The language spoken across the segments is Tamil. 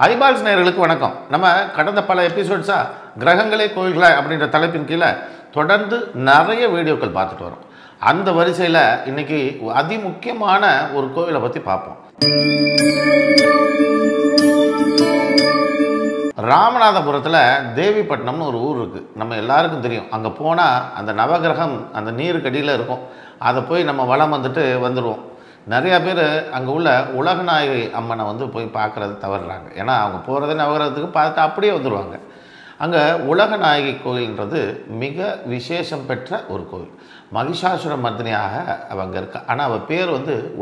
ஐபால்ஸ் நேயர்களுக்கு வணக்கம். நம்ம கடந்த பல எபிசோட்ஸாக கிரகங்களே கோயில்களா அப்படின்ற தலைப்பின் கீழே தொடர்ந்து நிறைய வீடியோக்கள் பார்த்துட்டு வரோம். அந்த வரிசையில் இன்னைக்கு அதிமுக்கியமான ஒரு கோவிலை பற்றி பார்ப்போம். ராமநாதபுரத்தில் தேவிப்பட்டினம்னு ஒரு ஊர் இருக்குது. நம்ம எல்லாருக்கும் தெரியும். அங்கே போனால் அந்த நவகிரகம் அந்த நீருக்கடியில் இருக்கும். அதை போய் நம்ம வலம் வந்துடுவோம். நிறையா பேர் அங்கே உள்ள உலகநாயகி அம்மனை போய் பார்க்குறது தவறுறாங்க. ஏன்னா அவங்க போகிறதே நவகிரகத்துக்கு பார்த்துட்டு அப்படியே வந்துடுவாங்க. அங்கே உலகநாயகி கோயில்ன்றது மிக விசேஷம் பெற்ற ஒரு கோயில். மகிஷாசுர மர்தினியாக அவங்க இருக்கா. ஆனால் அவள் பேர்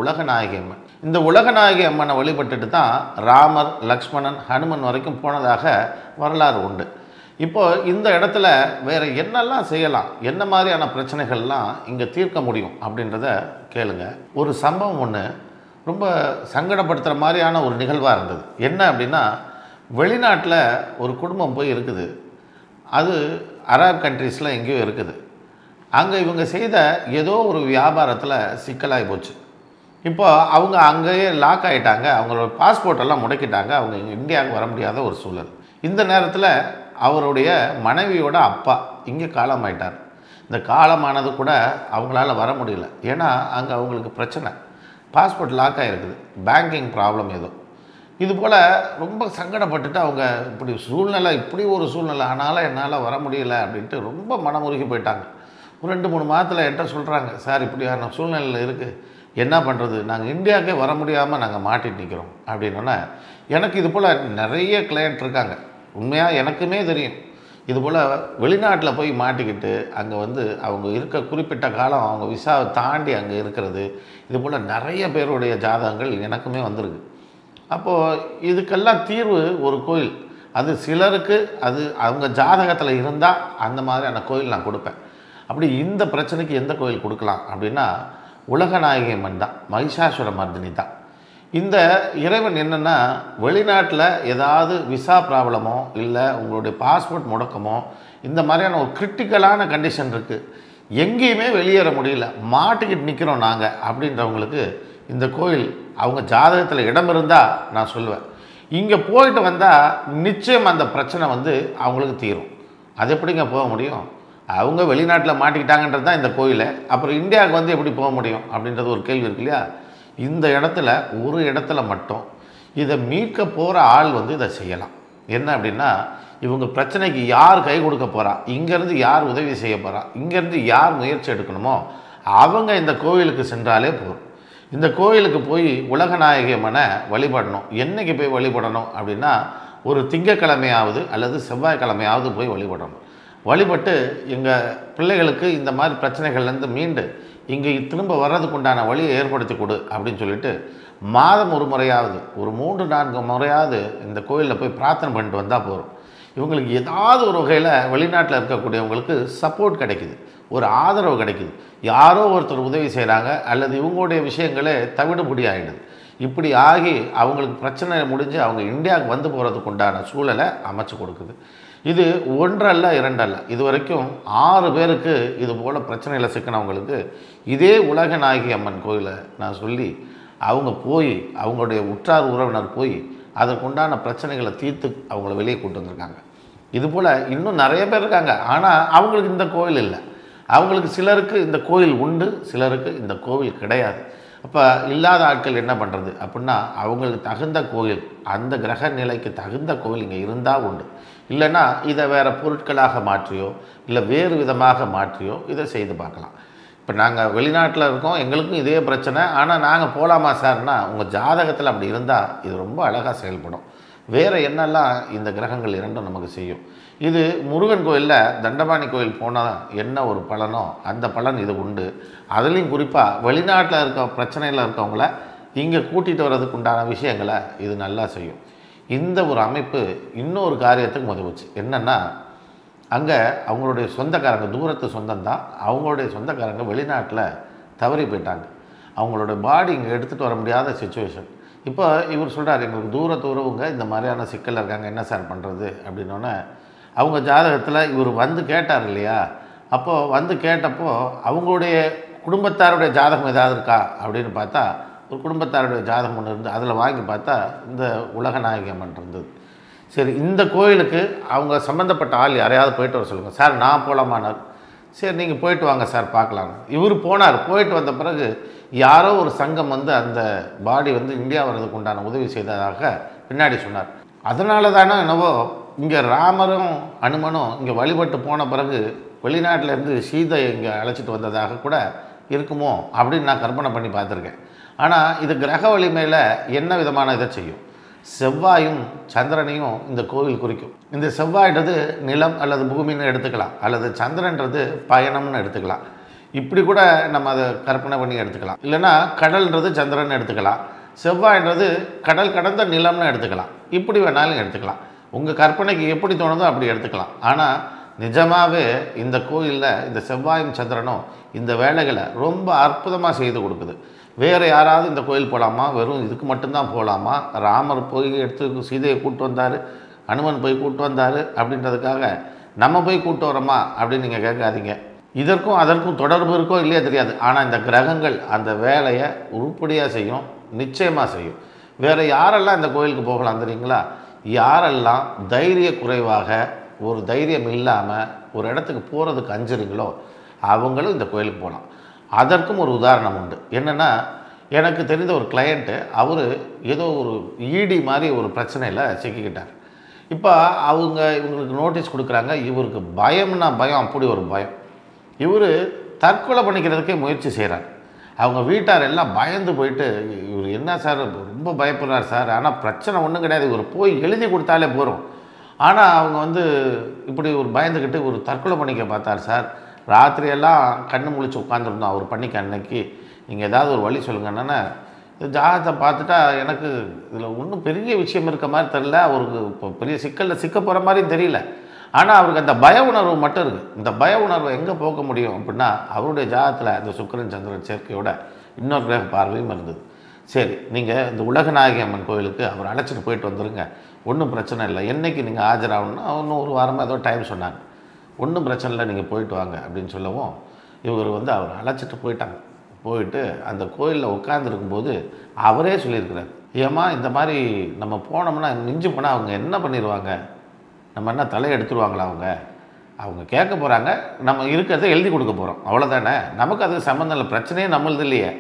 உலகநாயகி அம்மன். இந்த உலகநாயகி அம்மனை வழிபட்டுட்டு தான் ராமர், லக்ஷ்மணன், ஹனுமன் வரைக்கும் போனதாக வரலாறு உண்டு. இப்போது இந்த இடத்துல வேறு என்னெல்லாம் செய்யலாம், என்ன மாதிரியான பிரச்சனைகள்லாம் இங்கே தீர்க்க முடியும் அப்படின்றத கேளுங்க. ஒரு சம்பவம் ஒன்று ரொம்ப சங்கடப்படுத்துகிற மாதிரியான ஒரு நிகழ்வாக இருந்தது. என்ன அப்படின்னா, வெளிநாட்டில் ஒரு குடும்பம் போய் இருக்குது. அது அரபு கண்ட்ரீஸில் எங்கேயோ இருக்குது. அங்கே இவங்க செய்த ஏதோ ஒரு வியாபாரத்தில் சிக்கலாகி போச்சு. இப்போ அவங்க அங்கேயே லாக் ஆகிட்டாங்க. அவங்களோட பாஸ்போர்ட்டெல்லாம் முடக்கிட்டாங்க. அவங்க இந்தியாவுக்கு வர முடியாத ஒரு சூழல். இந்த நேரத்தில் அவருடைய மனைவியோட அப்பா இங்கே காலமாயிட்டார். இந்த காலமானது கூட அவங்களால வர முடியல. ஏன்னா அங்கே அவங்களுக்கு பிரச்சனை, பாஸ்போர்ட் லாக் ஆகிருக்குது, பேங்கிங் ப்ராப்ளம் ஏதோ. இதுபோல் ரொம்ப சங்கடப்பட்டுட்டு அவங்க இப்படி ஒரு சூழ்நிலை ஆனாலும் என்னால் வர முடியல அப்படின்ட்டு ரொம்ப மனமுருகி போயிட்டாங்க. ஒரு 2-3 மாதத்தில் என்கிட்ட சொல்கிறாங்க, சார் இப்படியான சூழ்நிலையில் இருக்குது, என்ன பண்ணுறது, நாங்கள் இந்தியாவுக்கே வர முடியாமல் நாங்கள் மாட்டிட்டு நிற்கிறோம் அப்படின்னோன்னே, எனக்கு இது போல் நிறைய கிளையண்ட் இருக்காங்க. உண்மையாக எனக்குமே தெரியும். இதுபோல் வெளிநாட்டில் போய் மாட்டிக்கிட்டு அங்கே அவங்க இருக்க குறிப்பிட்ட காலம் அவங்க விசாவை தாண்டி அங்கே இருக்கிறது, இதுபோல் நிறைய பேருடைய ஜாதகங்கள் எனக்குமே வந்திருக்கு. அப்போது இதுக்கெல்லாம் தீர்வு ஒரு கோயில். அது சிலருக்கு அது அவங்க ஜாதகத்தில் இருந்தால் அந்த மாதிரியான கோயில் நான் கொடுப்பேன். அப்படி இந்த பிரச்சனைக்கு எந்த கோயில் கொடுக்கலாம் அப்படின்னா, உலகநாயகி அம்மன் தான், மகிஷாசுர மர்தினி தான். இந்த இறைவன் என்னென்னா, வெளிநாட்டில் ஏதாவது விசா ப்ராப்ளமோ இல்லை உங்களுடைய பாஸ்போர்ட் முடக்கமோ இந்த மாதிரியான ஒரு கிரிட்டிக்கலான கண்டிஷன் இருக்குது, எங்கேயுமே வெளியேற முடியல, மாட்டிக்கிட்டு நிற்கிறோம் நாங்கள் அப்படின்றவங்களுக்கு இந்த கோயில் அவங்க ஜாதகத்தில் இடம் இருந்தால் நான் சொல்லுவேன், இங்கே போயிட்டு வந்தால் நிச்சயம் அந்த பிரச்சனை அவங்களுக்கு தீரும். அது எப்படிங்க போக முடியும்? அவங்க வெளிநாட்டில் மாட்டிக்கிட்டாங்கன்றது தான் இந்த கோயிலை. அப்புறம் இந்தியாவுக்கு எப்படி போக முடியும் அப்படின்றது ஒரு கேள்வி இருக்கு இல்லையா? இந்த இடத்துல ஒரு இடத்துல மட்டும் இதை மீட்க போகிற ஆள் இதை செய்யலாம். என்ன அப்படின்னா, இவங்க பிரச்சனைக்கு யார் கை கொடுக்க போகிறா, இங்கேருந்து யார் உதவி செய்ய போகிறா, இங்கேருந்து யார் முயற்சி எடுக்கணுமோ அவங்க இந்த கோவிலுக்கு சென்றாலே போதும். இந்த கோவிலுக்கு போய் உலகநாயகி அம்மனை வழிபடணும். என்றைக்கு போய் வழிபடணும் அப்படின்னா, ஒரு திங்கக்கிழமையாவது அல்லது செவ்வாய்க்கிழமையாவது போய் வழிபடணும். வழிபட்டு எங்கள் பிள்ளைகளுக்கு இந்த மாதிரி பிரச்சனைகள்லேருந்து மீண்டு இங்கே திரும்ப வர்றதுக்கு உண்டான வழியை ஏற்படுத்தி கொடு அப்படின்னு சொல்லிட்டு மாதம் ஒரு முறையாவது, ஒரு 3-4 முறையாவது இந்த கோயிலில் போய் பிரார்த்தனை பண்ணிட்டு வந்தால் போதும். இவங்களுக்கு ஏதாவது ஒரு வகையில் வெளிநாட்டில் இருக்கக்கூடியவங்களுக்கு சப்போர்ட் கிடைக்குது, ஒரு ஆதரவு கிடைக்குது, யாரோ ஒருத்தர் உதவி செய்கிறாங்க, அல்லது இவங்களுடைய விஷயங்களே தவிடுபடி ஆகிடுது. இப்படி ஆகி அவங்களுக்கு பிரச்சனை முடிஞ்சு அவங்க இந்தியாவுக்கு போகிறதுக்கு உண்டான சூழலை அமைச்சு கொடுக்குது. இது 1 அல்ல 2 அல்ல, இது வரைக்கும் 6 பேருக்கு இது போல் பிரச்சனையில் சிக்கினவங்களுக்கு இதே உலகநாயகி அம்மன் கோயிலை நான் சொல்லி அவங்க போய் அவங்களுடைய உற்றார் உறவினர் போய் அதற்குண்டான பிரச்சனைகளை தீர்த்து அவங்கள வெளியே கூட்டு வந்திருக்காங்க. இதுபோல் இன்னும் நிறைய பேர் இருக்காங்க. ஆனால் அவங்களுக்கு இந்த கோயில் இல்லை. அவங்களுக்கு சிலருக்கு இந்த கோயில் உண்டு, சிலருக்கு இந்த கோவில் கிடையாது. அப்போ இல்லாத ஆட்கள் என்ன பண்ணுறது அப்படின்னா, அவங்களுக்கு தகுந்த கோயில், அந்த கிரக நிலைக்கு தகுந்த கோயில் இங்கே இருந்தால் உண்டு. இல்லைன்னா இதை வேறு பொருட்களாக மாற்றியோ இல்லை வேறு விதமாக மாற்றியோ இதை செய்து பார்க்கலாம். இப்போ நாங்கள் வெளிநாட்டில் இருக்கோம், எங்களுக்கும் இதே பிரச்சனை, ஆனால் நாங்கள் போகலாமா சார்னா, உங்கள் ஜாதகத்தில் அப்படி இருந்தால் இது ரொம்ப அழகாக செயல்படும். வேறு என்னெல்லாம் இந்த கிரகங்கள் இரண்டும் நமக்கு செய்யும். இது முருகன் கோயிலில் தண்டபாணி கோயில் போனால் என்ன ஒரு பலனோ அந்த பலன் இது உண்டு. அதுலேயும் குறிப்பாக வெளிநாட்டில் இருக்க பிரச்சனையில் இருக்கவங்கள இங்கே கூட்டிகிட்டு வர்றதுக்கு உண்டான விஷயங்களை இது நல்லா செய்யும். இந்த ஒரு அமைப்பு இன்னொரு காரியத்துக்கு உதவுச்சு. என்னென்னா, அங்கே அவங்களுடைய சொந்தக்காரங்க, தூரத்து சொந்தம்தான், அவங்களுடைய சொந்தக்காரங்க வெளிநாட்டில் தவறி போயிட்டாங்க. அவங்களோட பாடி இங்கே எடுத்துகிட்டு வர முடியாத சிச்சுவேஷன். இப்போ இவர் சொல்கிறார், எங்களுக்கு தூரத்து உறவுங்க இந்த மாதிரியான சிக்கலில் இருக்காங்க, என்ன சார் பண்ணுறது அப்படின்னோடனே, அவங்க ஜாதகத்தில் இவர் கேட்டார் இல்லையா? அப்போது கேட்டப்போ அவங்களுடைய குடும்பத்தாருடைய ஜாதகம் ஏதாவது இருக்கா அப்படின்னு பார்த்தா ஒரு குடும்பத்தாருடைய ஜாதகம் ஒன்று இருந்து அதில் வாங்கி பார்த்தா இந்த உலகநாயகி அம்மன் இருந்தது. சரி, இந்த கோயிலுக்கு அவங்க சம்மந்தப்பட்ட ஆள் யாரையாவது போயிட்டு வர சொல்லுங்கள் சார். நான் போகலாமான்னார். சரி, நீங்கள் போயிட்டு வாங்க சார் பார்க்கலாம். இவர் போனார். போயிட்டு வந்த பிறகு யாரோ ஒரு சங்கம் வந்து அந்த பாடி வந்து இந்தியா வர்றதுக்கு உண்டான உதவி செய்ததாக பின்னாடி சொன்னார். அதனால தானே என்னவோ இங்கே ராமரும் அனுமனும் இங்கே வழிபட்டு போன பிறகு வெளிநாட்டிலேருந்து சீதை இங்கே அழைச்சிட்டு வந்ததாக கூட இருக்குமோ அப்படின்னு நான் கற்பனை பண்ணி பார்த்துருக்கேன். ஆனால் இது கிரக வலிமையில் என்ன விதமான இதை செய்யும்? செவ்வாயும் சந்திரனையும் இந்த கோவில் குறிக்கும். இந்த செவ்வாய்ன்றது நிலம் அல்லது பூமின்னு எடுத்துக்கலாம், அல்லது சந்திரன்றது பயணம்னு எடுத்துக்கலாம். இப்படி கூட நம்ம அதை கற்பனை பண்ணி எடுத்துக்கலாம். இல்லைன்னா கடல்ன்றது சந்திரன் எடுத்துக்கலாம், செவ்வாய்ன்றது கடல் கடந்த நிலம்னு எடுத்துக்கலாம். இப்படி வேணாலும் எடுத்துக்கலாம். உங்கள் கற்பனைக்கு எப்படி தோணுதோ அப்படி எடுத்துக்கலாம். ஆனால் நிஜமாகவே இந்த கோயிலில் இந்த செவ்வாயும் சந்திரனும் இந்த வேலைகளை ரொம்ப அற்புதமாக செய்து கொடுக்குது. வேறு யாராவது இந்த கோயில் போகலாமா? வெறும் இதுக்கு மட்டும்தான் போகலாமா? ராமர் போய் எடுத்து சீதையை கூப்பிட்டு வந்தார், அனுமன் போய் கூப்பிட்டு வந்தார் அப்படின்றதுக்காக நம்ம போய் கூப்பிட்டு வரோமா அப்படின்னு நீங்கள் கேட்காதீங்க. இதற்கும் அதற்கும் தொடர்பு இருக்கோ இல்லையா தெரியாது. ஆனால் இந்த கிரகங்கள் அந்த வேலையை உருப்படியாக செய்யும், நிச்சயமாக செய்யும். வேறு யாரெல்லாம் இந்த கோயிலுக்கு போகலாம் தெரியுங்களா? யாரெல்லாம் தைரிய குறைவாக, ஒரு தைரியம் இல்லாமல் ஒரு இடத்துக்கு போகிறதுக்கு அஞ்சுறீங்களோ அவங்களும் இந்த கோயிலுக்கு போகலாம். அதற்கும் ஒரு உதாரணம் உண்டு. என்னென்னா, எனக்கு தெரிந்த ஒரு கிளையண்ட்டு, அவர் ஏதோ ஒரு ஈடி மாதிரி ஒரு பிரச்சனையில் சிக்கிக்கிட்டார். இப்போ இவங்களுக்கு நோட்டீஸ் கொடுக்குறாங்க. இவருக்கு பயம்னா பயம், அப்படி ஒரு பயம். இவர் தற்கொலை பண்ணிக்கிறதுக்கே முயற்சி செய்கிறார். அவங்க வீட்டார் எல்லாம் பயந்து போயிட்டு, இவர் என்ன சார் ரொம்ப பயப்படுறார் சார், ஆனால் பிரச்சனை ஒன்றும் கிடையாது, இவர் போய் எழுதி கொடுத்தாலே போகிறோம். ஆனால் அவங்க வந்து இப்படி ஒரு பயந்துக்கிட்டு ஒரு தற்கொலை பண்ணிக்க பார்த்தார் சார். ராத்திரியெல்லாம் கண்ணு முழிச்சு உட்காந்துருந்தோம் அவர் பண்ணிக்க. அன்னைக்கு நீங்கள் ஏதாவது ஒரு வழி சொல்லுங்கன்னா, ஜாதகத்தை பார்த்துட்டா எனக்கு இதில் ஒன்றும் பெரிய விஷயம் இருக்க மாதிரி தெரியல, அவருக்கு இப்போ பெரிய சிக்கலில் சிக்க போகிற மாதிரியும் தெரியல. ஆனால் அவருக்கு அந்த பய உணர்வு மட்டும் இருக்குது. இந்த பய உணர்வை எங்கே போக்க முடியும் அப்படின்னா, அவருடைய ஜாதகத்தில் அந்த சுக்கிரன் சந்திரன் சேர்க்கையோட இன்னொரு கிரக பார்வையும் இருந்தது. சரி, நீங்கள் இந்த உலகநாயகி அம்மன் கோயிலுக்கு அவர் அழைச்சிட்டு போயிட்டு வந்துடுங்க, ஒன்றும் பிரச்சனை இல்லை. என்றைக்கு நீங்கள் ஆஜராகணும்னா இன்னும் ஒரு வாரமாக ஏதோ டைம் சொன்னாங்க. ஒன்றும் பிரச்சனை இல்லை, நீங்கள் போயிட்டு வாங்க அப்படின்னு சொல்லவும் இவர் வந்து அவர் அழைச்சிட்டு போயிட்டாங்க. போயிட்டு அந்த கோயிலில் உட்காந்துருக்கும்போது அவரே சொல்லியிருக்கிறார், ஏம்மா இந்த மாதிரி நம்ம போனோம்னா மிஞ்சி போனால் அவங்க என்ன பண்ணிடுவாங்க, நம்ம என்ன தலையை எடுத்துருவாங்களா, அவங்க கேட்க போகிறாங்க, நம்ம இருக்கிறத எழுதி கொடுக்க போகிறோம், அவ்வளோதானே, நமக்கு அதுக்கு சம்மந்தம் இல்லை, பிரச்சனையே நம்மளது இல்லையே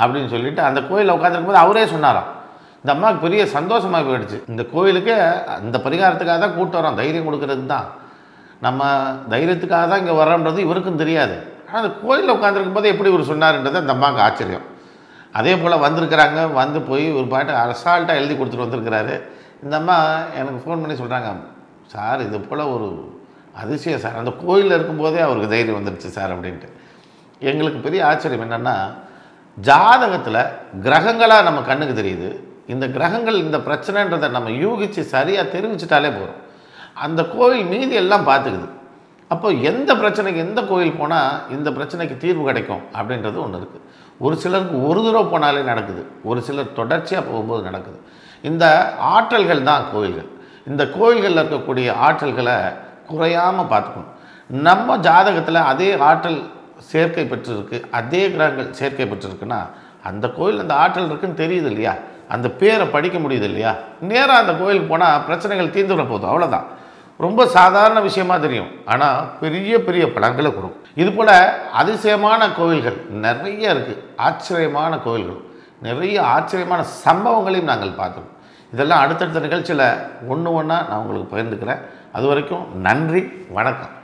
அப்படின்னு சொல்லிவிட்டு அந்த கோயிலில் உட்காந்துருக்கும்போது அவரே சொன்னாராம். இந்த அம்மாவுக்கு பெரிய சந்தோஷமாக போயிடுச்சு. இந்த கோயிலுக்கு அந்த பரிகாரத்துக்காக தான் கூப்பிட்டு வரோம், தைரியம் கொடுக்கறதுக்கு தான், நம்ம தைரியத்துக்காக தான் இங்கே வர்றோன்றது இவருக்கும் தெரியாது. ஆனால் அந்த கோயிலில் உட்காந்துருக்கும் போது எப்படி இவர் சொன்னார்ன்றது அந்த அம்மாவுக்கு ஆச்சரியம். அதே போல் வந்திருக்கிறாங்க, வந்து போய் ஒரு பாட்டு அசால்ட்டாக எழுதி கொடுத்துட்டு வந்திருக்கிறாரு. இந்த அம்மா எனக்கு ஃபோன் பண்ணி சொல்கிறாங்க, சார் இது போல் ஒரு அதிசயம் சார், அந்த கோயிலில் இருக்கும்போதே அவருக்கு தைரியம் வந்துடுச்சு சார் அப்படின்ட்டு. எங்களுக்கு பெரிய ஆச்சரியம் என்னென்னா, ஜாதகத்தில் கிரகங்களாக நம்ம கண்ணுக்கு தெரியுது. இந்த கிரகங்கள் இந்த பிரச்சனைன்றதை நம்ம யூகித்து சரியாக தெரிவிச்சிட்டாலே போகிறோம். அந்த கோயில் மீதி எல்லாம் பார்த்துக்குது. அப்போ எந்த பிரச்சனைக்கு எந்த கோயில் போனால் இந்த பிரச்சனைக்கு தீர்வு கிடைக்கும் அப்படின்றது ஒன்று இருக்குது. ஒரு சிலருக்கு ஒரு தடவை போனாலே நடக்குது, ஒரு சிலர் தொடர்ச்சியாக போகும்போது நடக்குது. இந்த ஆற்றல்கள் தான் கோயில்கள். இந்த கோயில்களில் இருக்கக்கூடிய ஆற்றல்களை குறையாமல் பார்த்துக்கணும். நம்ம ஜாதகத்தில் அதே ஆற்றல் சேர்க்கை பெற்றிருக்கு, அதே கிரகங்கள் சேர்க்கை பெற்றிருக்குன்னா அந்த கோயில் அந்த ஆற்றல் இருக்குன்னு தெரியுது இல்லையா, அந்த பேரை படிக்க முடியுது இல்லையா, நேராக அந்த கோயிலுக்கு போனால் பிரச்சனைகள் தீர்ந்துவிட போதும், அவ்வளோதான். ரொம்ப சாதாரண விஷயமா தெரியும், ஆனால் பெரிய பெரிய பலன்களை கொடுக்கும். இதுபோல் அதிசயமான கோயில்கள் நிறைய இருக்குது, ஆச்சரியமான கோயில்கள் நிறைய, ஆச்சரியமான சம்பவங்களையும் நாங்கள் பார்த்துருக்கோம். இதெல்லாம் அடுத்தடுத்த நிகழ்ச்சியில் ஒன்று ஒன்றா நான் உங்களுக்கு பகிர்ந்துக்கிறேன். அது வரைக்கும் நன்றி, வணக்கம்.